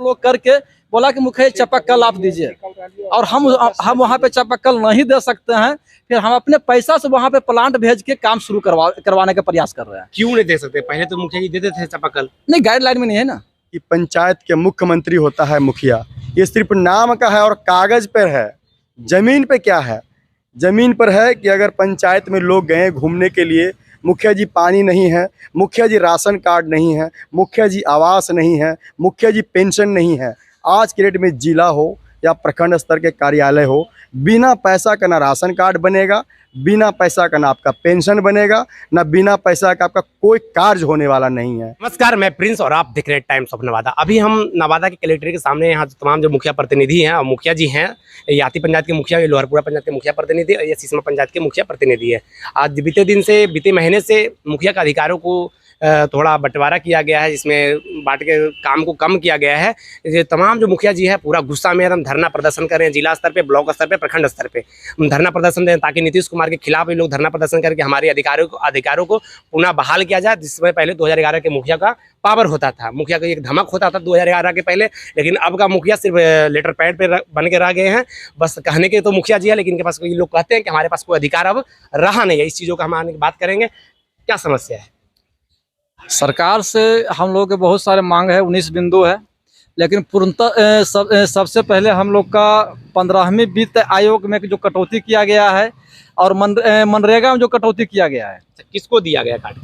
लोग करके बोला कि मुखिया चापाकल आप दीजिए, और हम वहाँ पे चापाकल नहीं दे सकते हैं। फिर हम अपने पैसा से वहाँ पे प्लांट भेज के काम शुरू करवाने का प्रयास कर रहे हैं। क्यों नहीं दे सकते? पहले तो मुखिया जी देते थे चापाकल। नहीं, गाइडलाइन में नहीं है ना कि पंचायत के मुख्यमंत्री होता है मुखिया। ये सिर्फ नाम का है और कागज पर है। जमीन पे क्या है? जमीन पर है कि अगर पंचायत में लोग गए घूमने के लिए, मुखिया जी पानी नहीं है, मुखिया जी राशन कार्ड नहीं है, मुखिया जी आवास नहीं है, मुखिया जी पेंशन नहीं है। आज के डेट में जिला हो या प्रखंड स्तर के कार्यालय हो, बिना पैसा का ना राशन कार्ड बनेगा, बिना पैसा का ना आपका पेंशन बनेगा, ना बिना पैसा का आपका कोई कार्य होने वाला नहीं है। नमस्कार, मैं प्रिंस और आप देख रहे हैं टाइम्स ऑफ नवादा। अभी हम नवादा के कलेक्ट्रेट के सामने यहाँ तमाम जो मुखिया प्रतिनिधि हैं और मुखिया जी हैं, याती पंचायत के मुखिया, ये लोहरपुरा पंचायत के मुखिया प्रतिनिधि और ये सिसमा पंचायत के मुखिया प्रतिनिधि है। आज बीते महीने से मुखिया के अधिकारों को थोड़ा बंटवारा किया गया है, जिसमें बांट के काम को कम किया गया है। ये तमाम जो मुखिया जी है पूरा गुस्सा में एकदम धरना प्रदर्शन कर रहे हैं। जिला स्तर पे, ब्लॉक स्तर पे, प्रखंड स्तर पे धरना प्रदर्शन दें ताकि नीतीश कुमार के खिलाफ ये लोग धरना प्रदर्शन करके हमारे अधिकारों को पुनः बहाल किया जाए। जिसमें पहले 2011 के मुखिया का पावर होता था, मुखिया का एक धमक होता था 2011 के पहले, लेकिन अब का मुखिया सिर्फ लेटर पैड पे बन के रह गए हैं। बस कहने के तो मुखिया जी है, लेकिन इनके पास कोई लोग कहते हैं कि हमारे पास कोई अधिकार अब रहा नहीं है। इस चीज़ों का हम आने की बात करेंगे। क्या समस्या है? सरकार से हम लोग के बहुत सारे मांग है, 19 बिंदु है, लेकिन पूर्णतः सबसे पहले हम लोग का 15वीं वित्त आयोग में जो कटौती किया गया है और मनरेगा में जो कटौती किया गया है, किसको दिया गया काट?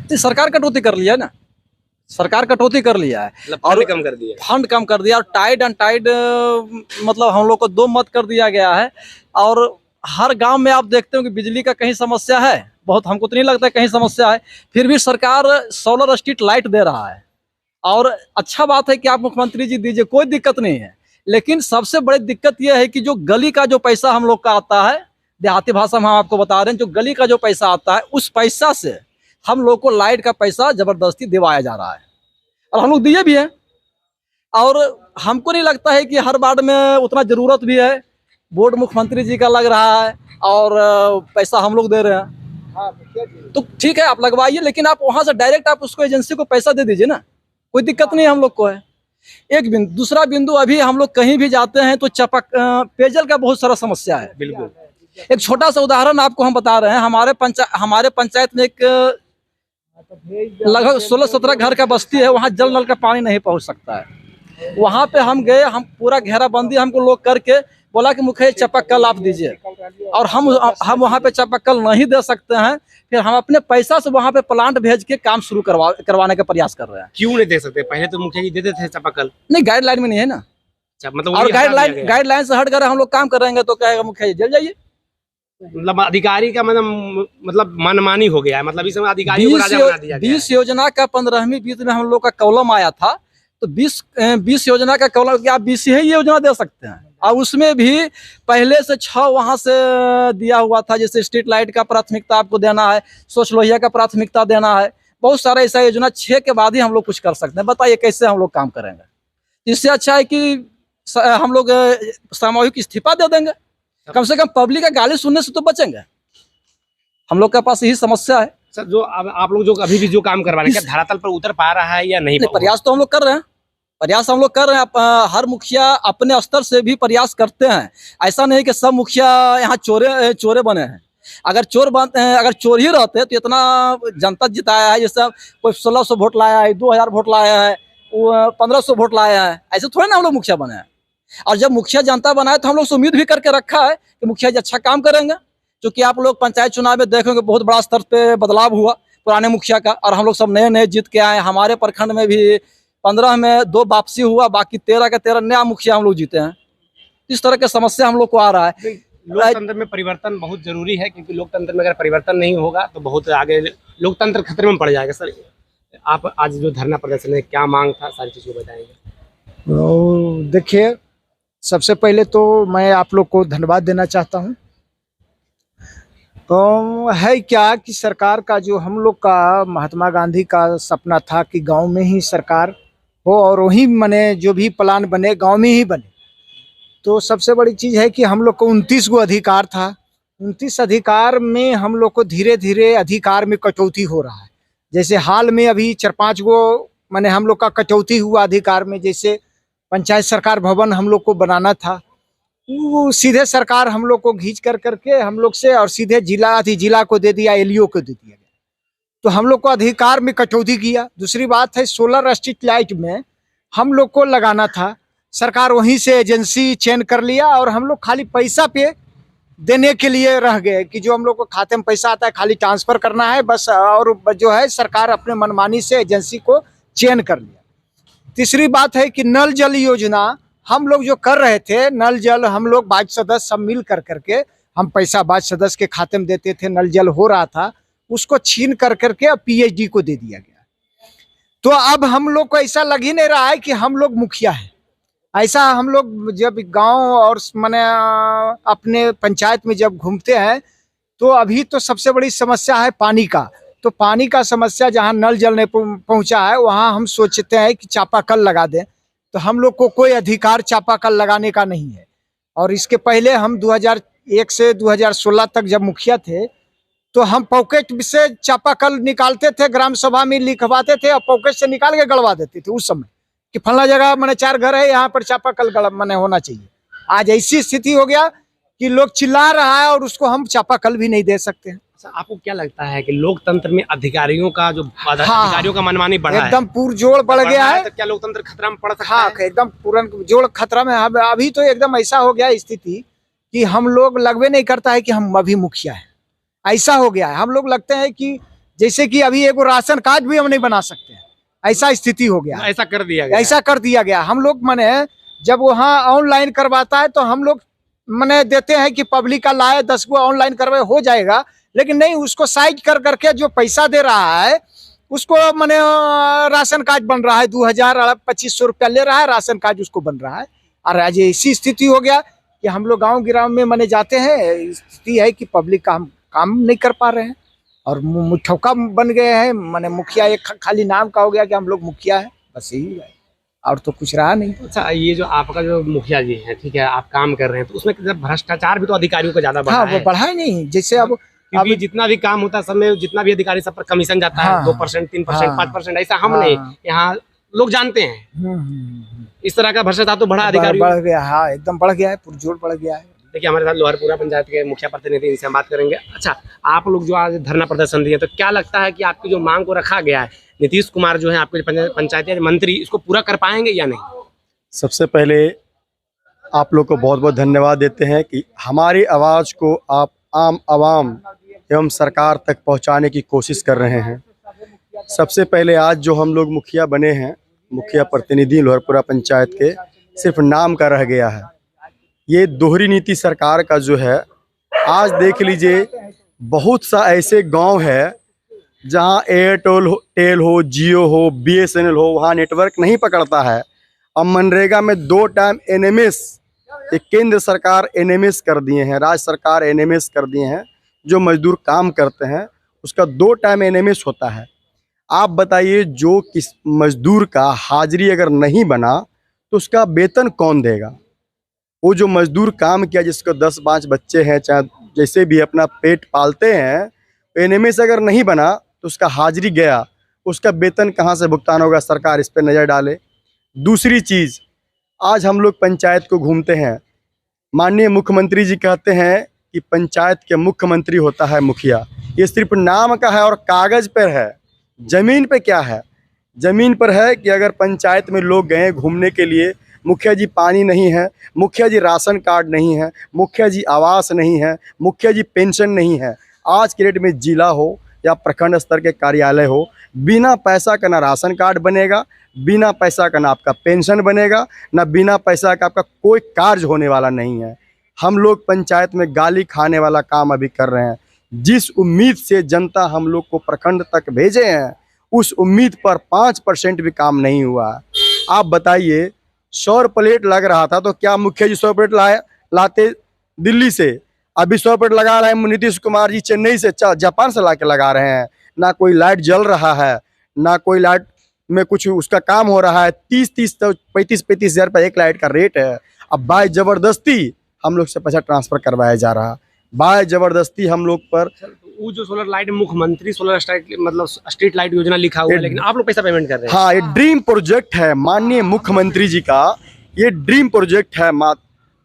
तो सरकार कटौती कर लिया है ना, सरकार कटौती कर लिया है और कम कर दिया, फंड कम कर दिया, और टाइड अनटाइड मतलब हम लोग को 2 मत कर दिया गया है। और हर गांव में आप देखते हो कि बिजली का कहीं समस्या है, बहुत हमको तो नहीं लगता कहीं समस्या है, फिर भी सरकार सोलर स्ट्रीट लाइट दे रहा है। और अच्छा बात है कि आप मुख्यमंत्री जी दीजिए, कोई दिक्कत नहीं है, लेकिन सबसे बड़ी दिक्कत यह है कि जो गली का जो पैसा हम लोग का आता है, देहाती भाषा में हम आपको बता रहे हैं, जो गली का जो पैसा आता है उस पैसा से हम लोग को लाइट का पैसा जबरदस्ती दिवाया जा रहा है, और हम लोग दिए भी हैं। और हमको नहीं लगता है कि हर वार्ड में उतना जरूरत भी है। बोर्ड मुख्यमंत्री जी का लग रहा है और पैसा हम लोग दे रहे हैं, तो ठीक है आप लगवाइए, लेकिन आप वहां से डायरेक्ट आप उसको एजेंसी को पैसा दे दीजिए ना, कोई दिक्कत नहीं हम लोग को है। एक बिंदु, दूसरा बिंदु, अभी हम लोग कहीं भी जाते हैं तो पेयजल का बहुत सारा समस्या है। बिल्कुल, एक छोटा सा उदाहरण आपको हम बता रहे हैं। हमारे पंचायत में एक लगभग 16-17 घर का बस्ती है, वहाँ जल नल का पानी नहीं पहुँच सकता है। वहाँ पे हम गए, हम पूरा घेराबंदी हमको लोग करके बोला कि मुखिया चापाकल आप दीजिए, और हम वहाँ पे चापाकल नहीं दे सकते हैं। फिर हम अपने पैसा से वहाँ पे प्लांट भेज के काम शुरू करवाने का प्रयास कर रहे हैं। क्यों नहीं दे सकते? पहले तो मुखिया जी देते थे चापाकल। नहीं, गाइडलाइन में नहीं है ना, मतलब और गाइडलाइन से हट कर हम लोग काम करेंगे तो कहेगा मुखिया जी जल जाइए। मतलब अधिकारी का मतलब मनमानी हो गया है, मतलब इस समय अधिकारियों को राजा बना दिया गया है। 20 योजना का 15वीं वित्त में हम लोग का कॉलम आया था, तो 20 योजना का कॉलम क्या आप 20 ही योजना दे सकते हैं, और उसमें भी पहले से 6 वहां से दिया हुआ था। जैसे स्ट्रीट लाइट का प्राथमिकता आपको देना है, सोच लोहिया का प्राथमिकता देना है, बहुत सारा ऐसा योजना 6 के बाद ही हम लोग कुछ कर सकते हैं। बताइए कैसे हम लोग काम करेंगे? इससे अच्छा है कि हम लोग सामूहिक इस्तीफा दे देंगे, कम से कम पब्लिक का गाली सुनने से तो बचेंगे। हम लोग के पास यही समस्या है सर। जो आप लोग जो अभी भी जो काम करवा रहे हैं, क्या धरातल पर उतर पा रहा है या नहीं? प्रयास तो हम लोग कर रहे हैं, प्रयास हम लोग कर रहे हैं। हर मुखिया अपने स्तर से भी प्रयास करते हैं। ऐसा नहीं कि सब मुखिया यहाँ चोरे बने हैं। अगर चोर ही रहते तो इतना जनता जिताया है, जैसे कोई 1600 वोट लाया है, 2000 वोट लाया है, 1500 वोट लाया है, ऐसे थोड़े ना हम लोग मुखिया बने हैं। और जब मुखिया जनता बनाए तो हम लोग से उम्मीद भी करके रखा है कि मुखिया जी अच्छा काम करेंगे। क्योंकि आप लोग पंचायत चुनाव में देखेंगे बहुत बड़ा स्तर पे बदलाव हुआ पुराने मुखिया का, और हम लोग सब नए जीत के आए। हमारे प्रखंड में भी 15 में 2 वापसी हुआ, बाकी 13 का 13 नया मुखिया हम लोग जीते हैं। इस तरह की समस्या हम लोग को आ रहा है। लोकतंत्र में परिवर्तन बहुत जरूरी है, क्योंकि लोकतंत्र में अगर परिवर्तन नहीं होगा तो बहुत आगे लोकतंत्र खतरे में पड़ जाएगा। सर, आप आज जो धरना प्रदर्शन है, क्या मांग था, सारी चीज़ें बताएंगे? देखिए, सबसे पहले तो मैं आप लोग को धन्यवाद देना चाहता हूँ। तो है क्या कि सरकार का जो हम लोग का महात्मा गांधी का सपना था कि गांव में ही सरकार हो और वहीं मने जो भी प्लान बने गांव में ही बने। तो सबसे बड़ी चीज़ है कि हम लोग को 29 गो अधिकार था। 29 अधिकार में हम लोग को धीरे धीरे अधिकार में कटौती हो रहा है। जैसे हाल में अभी 4-5 गो मने हम लोग का कटौती हुआ अधिकार में। जैसे पंचायत सरकार भवन हम लोग को बनाना था, वो सीधे सरकार हम लोग को घींच कर करके हम लोग से और सीधे जिला को दे दिया, एलईओ को दे दिया गया। तो हम लोग को अधिकार में कटौती किया। दूसरी बात है, सोलर स्ट्रीट लाइट में हम लोग को लगाना था, सरकार वहीं से एजेंसी चयन कर लिया और हम लोग खाली पैसा पे देने के लिए रह गए कि जो हम लोग को खाते में पैसा आता है खाली ट्रांसफर करना है बस, और जो है सरकार अपने मनमानी से एजेंसी को चयन कर लिया। तीसरी बात है कि नल जल योजना हम लोग जो कर रहे थे, नल जल हम लोग वार्ड सदस्य सब मिल कर करके हम पैसा वार्ड सदस्य के खाते में देते थे, नल जल हो रहा था, उसको छीन कर करके पीएचडी को दे दिया गया। तो अब हम लोग को ऐसा लग ही नहीं रहा है कि हम लोग मुखिया है। ऐसा हम लोग जब गांव और माने अपने पंचायत में जब घूमते हैं तो अभी तो सबसे बड़ी समस्या है पानी का। तो पानी का समस्या जहां नल जल नहीं पहुंचा है वहां हम सोचते हैं कि चापाकल लगा दें, तो हम लोग को कोई अधिकार चापाकल लगाने का नहीं है। और इसके पहले हम 2001 से 2016 तक जब मुखिया थे तो हम पॉकेट से चापाकल निकालते थे, ग्राम सभा में लिखवाते थे और पॉकेट से निकाल के गड़वा देते थे उस समय कि फला जगह मैंने 4 घर है, यहाँ पर चापाकल मैंने होना चाहिए। आज ऐसी स्थिति हो गया कि लोग चिल्ला रहा है और उसको हम चापाकल भी नहीं दे सकते हैं। अच्छा, आपको क्या लगता है कि लोकतंत्र में अधिकारियों का जो अधिकारियों का मनमानी बढ़ा है, एकदम पुरजोर बढ़ गया है, तो क्या लोकतंत्र खतरा में पड़ सकता हाँ है? एकदम पूर्ण जोड़ खतरा में है। अभी तो एकदम ऐसा हो गया स्थिति कि हम लोग लगवे नहीं करता है कि हम अभी मुखिया है, ऐसा हो गया है। हम लोग लगते हैं कि जैसे कि अभी एगो राशन कार्ड भी हम नहीं बना सकते हैं, ऐसा स्थिति हो गया। ऐसा कर दिया गया, ऐसा कर दिया गया। हम लोग माने जब वहाँ ऑनलाइन करवाता है तो हम लोग माने देते हैं कि पब्लिक का लाए 10 को ऑनलाइन करवाए हो जाएगा, लेकिन नहीं, उसको साइड कर करके जो पैसा दे रहा है उसको माने राशन कार्ड बन रहा है, 2000-2500 रुपया ले रहा है, राशन कार्ड उसको बन रहा है। और आज ऐसी स्थिति हो गया कि हम लोग गाँव गिराव में माने जाते हैं, स्थिति है कि पब्लिक का हम काम नहीं कर पा रहे हैं और मुठौका बन गए हैं। माने मुखिया एक खाली नाम का हो गया कि हम लोग मुखिया है, बस यही है और तो कुछ रहा नहीं। अच्छा, ये जो आपका जो मुखिया जी है, ठीक है, आप काम कर रहे हैं, तो उसमें भ्रष्टाचार भी तो अधिकारियों को ज्यादा बढ़ा हाँ, है। वो बढ़ा ही नहीं। जैसे अब क्योंकि जितना भी काम होता है सब में जितना भी अधिकारी सब पर कमीशन जाता है, 2%, 3%, 5%, ऐसा हम नहीं, यहाँ लोग जानते हैं। इस तरह का भ्रष्टाचार तो बढ़ा अधिकारियों बढ़ गया, हाँ एकदम बढ़ गया है, पुरजोर बढ़ गया है। देखिए, हमारे साथ लोहरपुरा पंचायत के मुखिया प्रतिनिधि, इनसे हम बात करेंगे। अच्छा, आप लोग जो आज धरना प्रदर्शन दिए, तो क्या लगता है कि आपकी जो मांग को रखा गया है, नीतीश कुमार जो है आपके पंचायती मंत्री, इसको पूरा कर पाएंगे या नहीं? सबसे पहले आप लोग को बहुत बहुत धन्यवाद देते हैं कि हमारी आवाज़ को आप आम आवाम एवं सरकार तक पहुंचाने की कोशिश कर रहे हैं। सबसे पहले आज जो हम लोग मुखिया बने हैं, मुखिया प्रतिनिधि लोहरपुरा पंचायत के, सिर्फ नाम का रह गया है। ये दोहरी नीति सरकार का जो है, आज देख लीजिए बहुत सा ऐसे गांव है जहां एयरटेल हो, जियो हो, बीएसएनएल हो, वहां नेटवर्क नहीं पकड़ता है। अब मनरेगा में 2 टाइम एनएमएस, एक केंद्र सरकार एनएमएस कर दिए हैं, राज्य सरकार एनएमएस कर दिए हैं, जो मजदूर काम करते हैं उसका 2 टाइम एनएमएस होता है। आप बताइए, जो किस मजदूर का हाजिरी अगर नहीं बना तो उसका वेतन कौन देगा? वो जो मजदूर काम किया, जिसको 10-5 बच्चे हैं, चाहे जैसे भी अपना पेट पालते हैं, एनएमएस अगर नहीं बना तो उसका हाजिरी गया, उसका वेतन कहाँ से भुगतान होगा? सरकार इस पर नज़र डाले। दूसरी चीज़, आज हम लोग पंचायत को घूमते हैं, माननीय मुख्यमंत्री जी कहते हैं कि पंचायत के मुख्यमंत्री होता है मुखिया। ये सिर्फ नाम का है और कागज़ पर है, ज़मीन पे क्या है? ज़मीन पर है कि अगर पंचायत में लोग गए घूमने के लिए, मुखिया जी पानी नहीं है, मुखिया जी राशन कार्ड नहीं है, मुखिया जी आवास नहीं है, मुखिया जी पेंशन नहीं है। आज के डेट में जिला हो या प्रखंड स्तर के कार्यालय हो, बिना पैसा का ना राशन कार्ड बनेगा, बिना पैसा का ना आपका पेंशन बनेगा, ना बिना पैसा का आपका कोई कार्य होने वाला नहीं है। हम लोग पंचायत में गाली खाने वाला काम अभी कर रहे हैं। जिस उम्मीद से जनता हम लोग को प्रखंड तक भेजे हैं, उस उम्मीद पर 5% भी काम नहीं हुआ। आप बताइए, 100 प्लेट लग रहा था तो क्या मुखिया जी 100 प्लेट लाते दिल्ली से? अभी 100 प्लेट लगा रहे हैं नीतीश कुमार जी, चेन्नई से, जापान से ला के लगा रहे हैं। ना कोई लाइट जल रहा है, ना कोई लाइट में कुछ उसका काम हो रहा है। 35-35 हज़ार रुपये एक लाइट का रेट है। अब बाय ज़बरदस्ती हम लोग से पैसा ट्रांसफ़र करवाया जा रहा, बाय ज़बरदस्ती हम लोग पर। वो जो सोलर लाइट, मुख्यमंत्री सोलर स्ट्रीट लाइट योजना लिखा हुआ है, लेकिन आप लोग पैसा पेमेंट कर रहे हैं। हाँ, ये ड्रीम प्रोजेक्ट है माननीय मुख्यमंत्री जी का। ये ड्रीम प्रोजेक्ट है।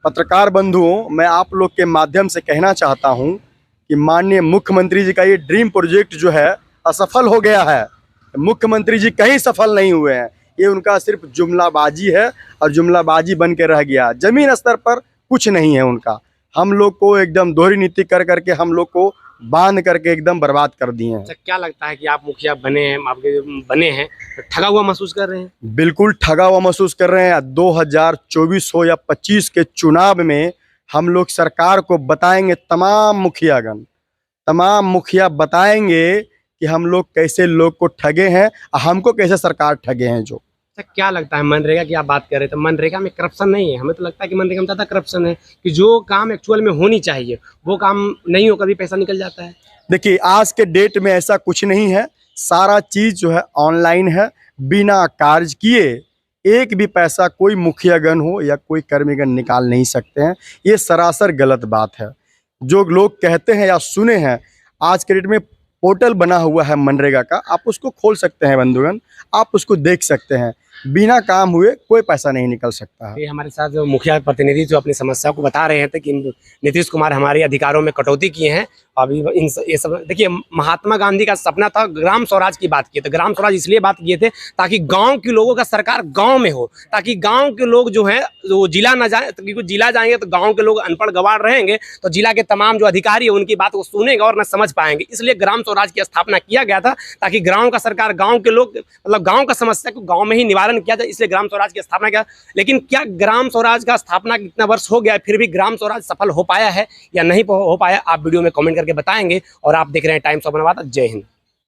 पत्रकार बंधुओं, मैं आप लोग के माध्यम से कहना चाहता हूं कि माननीय मुख्यमंत्री जी का ये ड्रीम प्रोजेक्ट जो है असफल हो गया है। मुख्यमंत्री जी कहीं सफल नहीं हुए हैं। ये उनका सिर्फ जुमलाबाजी है और जुमलाबाजी बन के रह गया। जमीन स्तर पर कुछ नहीं है उनका। हम लोग को एकदम दोहरी नीति कर करके हम लोग को बांध करके एकदम बर्बाद कर दिए हैं। अच्छा, क्या लगता है कि आप मुखिया बने हैं तो ठगा हुआ महसूस कर रहे हैं? बिल्कुल ठगा हुआ महसूस कर रहे हैं। 2024 हो या 25 के चुनाव में हम लोग सरकार को बताएंगे, तमाम मुखिया बताएंगे कि हम लोग कैसे लोग को ठगे हैं, हमको कैसे सरकार ठगे हैं। जो अच्छा, क्या लगता है मनरेगा की आप बात कर रहे थे, मनरेगा में करप्शन नहीं है? हमें तो लगता है कि मनरेगा में ज़्यादा करप्शन है, कि जो काम एक्चुअल में होनी चाहिए वो काम नहीं हो, कभी पैसा निकल जाता है। देखिए, आज के डेट में ऐसा कुछ नहीं है। सारा चीज़ जो है ऑनलाइन है। बिना कार्य किए एक भी पैसा कोई मुखियागण हो या कोई कर्मीगण निकाल नहीं सकते हैं। ये सरासर गलत बात है। जो लोग कहते हैं या सुने हैं, आज के डेट में पोर्टल बना हुआ है मनरेगा का, आप उसको खोल सकते हैं बंधुगण, आप उसको देख सकते हैं। बिना काम हुए कोई पैसा नहीं निकल सकता है। ये हमारे साथ जो मुखिया प्रतिनिधि जो अपनी समस्या को बता रहे थे कि नीतीश कुमार हमारे अधिकारों में कटौती किए हैं। अभी ये सब देखिए, महात्मा गांधी का सपना था ग्राम स्वराज की बात किए थे। ग्राम स्वराज इसलिए बात किए थे ताकि गांव के लोगों का सरकार गांव में हो, ताकि गांव के लोग जो है वो जिला ना जाए, क्योंकि जिला जाएंगे तो गांव के लोग अनपढ़ गवार रहेंगे, तो जिला के तमाम जो अधिकारी है उनकी बात को सुनेगा और न समझ पाएंगे। इसलिए ग्राम स्वराज की स्थापना किया गया था, ताकि गाँव का सरकार गाँव के लोग, मतलब गाँव का समस्या को गाँव में ही निवारण किया जाए। इसलिए ग्राम स्वराज की स्थापना किया। लेकिन क्या ग्राम स्वराज का स्थापना कितना वर्ष हो गया, फिर भी ग्राम स्वराज सफल हो पाया है या नहीं हो पाया? आप वीडियो में कमेंट करके बताएंगे। और आप देख रहे हैं टाइम्स ऑफ नवादा। जय हिंद।